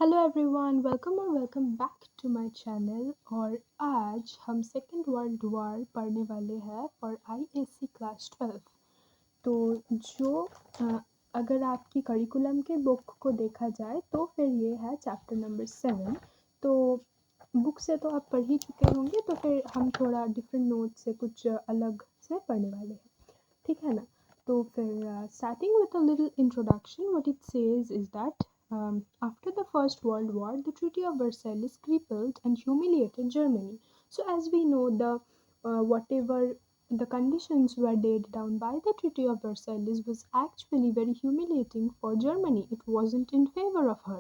Hello everyone, welcome और welcome back to my channel. और आज हम सेकेंड वर्ल्ड वॉर पढ़ने वाले हैं फॉर आईएससी क्लास 12। तो जो अगर आपकी करिकुलम के बुक को देखा जाए तो फिर ये है चैप्टर नंबर 7। तो बुक से तो आप पढ़ ही चुके होंगे, तो फिर हम थोड़ा डिफरेंट नोट से कुछ अलग से पढ़ने वाले हैं, ठीक है ना। तो फिर starting with a little introduction, what it says is that after the First World War, the Treaty of Versailles crippled and humiliated Germany. So, as we know, whatever the conditions were laid down by the Treaty of Versailles was actually very humiliating for Germany. It wasn't in favor of her.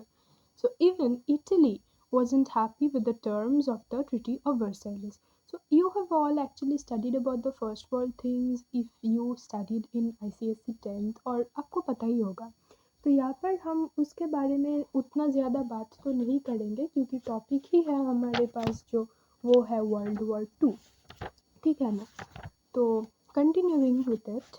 So even Italy wasn't happy with the terms of the Treaty of Versailles. So you have all actually studied about the first world things if you studied in ICSC 10th, और आपको पता ही होगा। तो यहाँ पर हम उसके बारे में उतना ज़्यादा बात तो नहीं करेंगे क्योंकि टॉपिक ही है हमारे पास जो वो है वर्ल्ड वॉर 2, ठीक है ना। तो कंटिन्यूइंग विथ इट,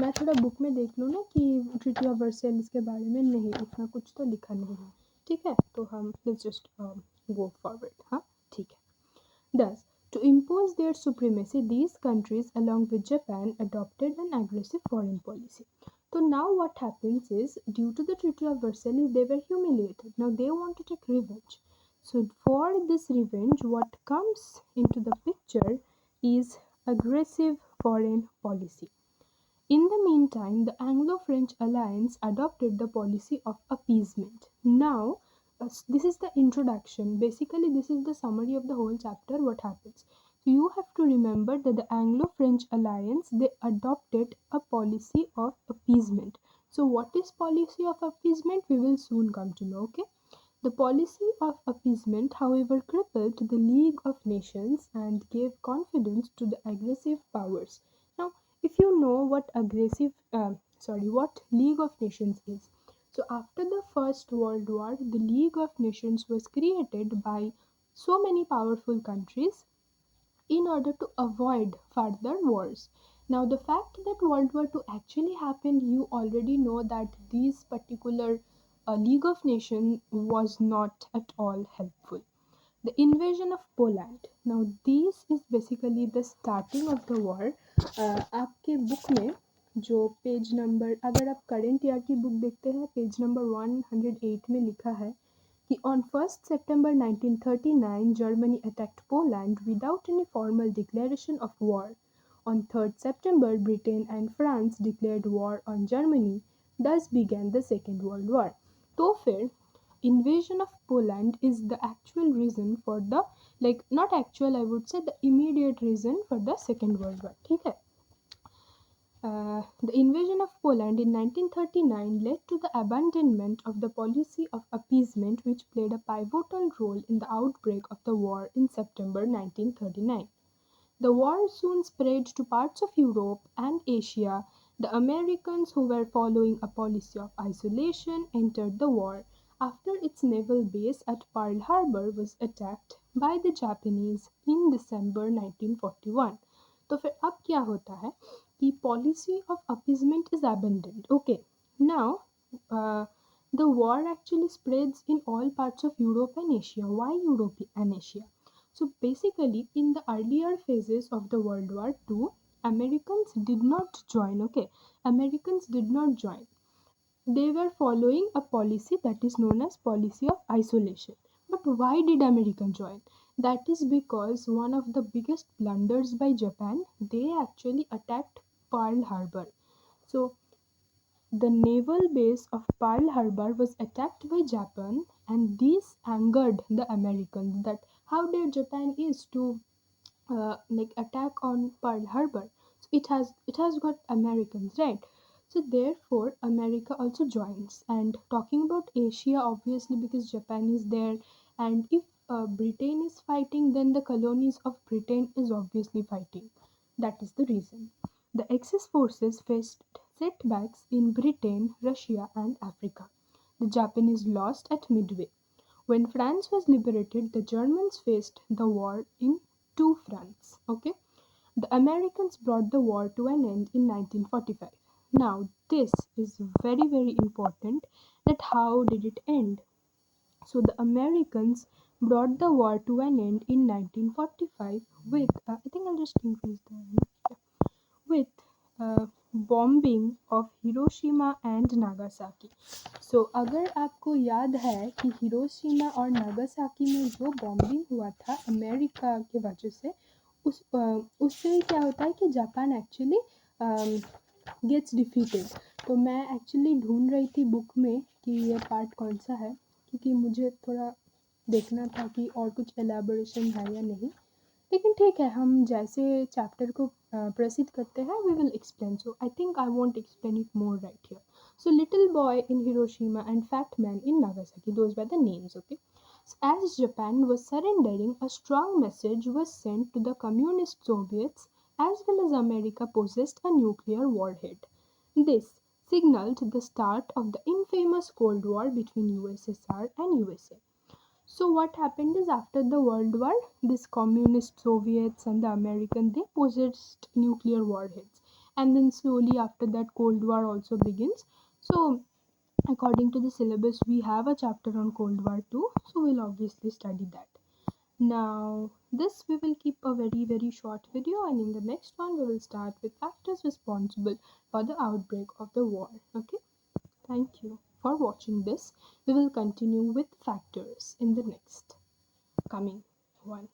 मैं थोड़ा बुक में देख लूँ ना कि ट्रीटी ऑफ वर्सेल्स के बारे में नहीं उतना कुछ तो लिखा नहीं है, ठीक है। तो हम लेट्स जस्ट गो फॉरवर्ड, हाँ ठीक है। Thus, to impose their supremacy, these countries, along with Japan, adopted an aggressive foreign policy. So now what happens is, due to the Treaty of Versailles, they were humiliated. Now they want to take revenge. So for this revenge, what comes into the picture is aggressive foreign policy. In the meantime, the Anglo-French alliance adopted the policy of appeasement. Now, this is the introduction. Basically, this is the summary of the whole chapter. What happens? So you have to remember that the Anglo-French alliance, they adopted a policy of appeasement. So what is policy of appeasement? We will soon come to know. Okay. The policy of appeasement, however, crippled the League of Nations and gave confidence to the aggressive powers. Now, if you know what League of Nations is. So after the First World War, the League of Nations was created by so many powerful countries in order to avoid further wars. Now, the fact that World War II actually happened, you already know that this particular League of Nations was not at all helpful. The invasion of Poland. Now, this is basically the starting of the war. आपके book में जो page number, अगर आप current year की book देखते हैं, page number 108 में लिखा है कि on 1st September 1939, Germany attacked Poland without any formal declaration of war. On 3rd September, Britain and France declared war on Germany. Thus began the Second World War. तो फिर invasion of Poland is the actual reason for the, like not actual, I would say the immediate reason for the Second World War, ठीक है। The invasion of Poland in 1939 led to the abandonment of the policy of appeasement, which played a pivotal role in the outbreak of the war in September 1939. The war soon spread to parts of Europe and Asia. The Americans, who were following a policy of isolation, entered the war after its naval base at Pearl Harbor was attacked by the Japanese in December 1941. तो फिर अब क्या होता है कि policy of appeasement is abandoned. Okay, now the war actually spreads in all parts of Europe and Asia. Why Europe and Asia? So basically, in the earlier phases of the World War II, Americans did not join. Okay, Americans did not join. They were following a policy that is known as policy of isolation. But why did America join? That is because one of the biggest blunders by Japan, they actually attacked Pearl Harbor. So the naval base of Pearl Harbor was attacked by Japan, and this angered the Americans that how dare Japan is to like attack on Pearl Harbor. So it has got Americans, right? So therefore America also joins. And talking about Asia, obviously because Japan is there, and if Britain is fighting, then the colonies of Britain is obviously fighting. That is the reason. The Axis forces faced setbacks in Britain, Russia, and Africa. The Japanese lost at Midway. When France was liberated, the Germans faced the war in two fronts. Okay, the Americans brought the war to an end in 1945. Now, this is very important, that how did it end? So the Americans brought the war to an end in 1945 with, I think I'll just increase the with bombing of Hiroshima and Nagasaki. So अगर आपको याद है कि Hiroshima और Nagasaki में जो bombing हुआ था अमेरिका के वजह से, उससे क्या होता है कि जापान एक्चुअली गेट्स डिफीटेड. तो मैं एक्चुअली ढूंढ रही थी बुक में कि ये पार्ट कौन सा है, क्योंकि मुझे थोड़ा देखना था कि और कुछ एलैबोरेशन है या नहीं. लेकिन ठीक है, हम जैसे चैप्टर को प्रसिद्ध करते हैं, we will explain. So I think I want explain it more right here. So little boy in Hiroshima and fat man in Nagasaki, those were the names, okay? So as Japan was surrendering, a strong message was sent to the communist Soviets as well as America possessed a nuclear warhead. This signaled the start of the infamous Cold War between USSR and USA. So what happened is, after the World War, this communist Soviets and the American, they possessed nuclear warheads. And then slowly after that Cold War also begins. So according to the syllabus, we have a chapter on Cold War 2. So we'll obviously study that. Now this we will keep a very short video, and in the next one we will start with factors responsible for the outbreak of the war. Okay. Thank you for watching this. We will continue with factors in the next coming one.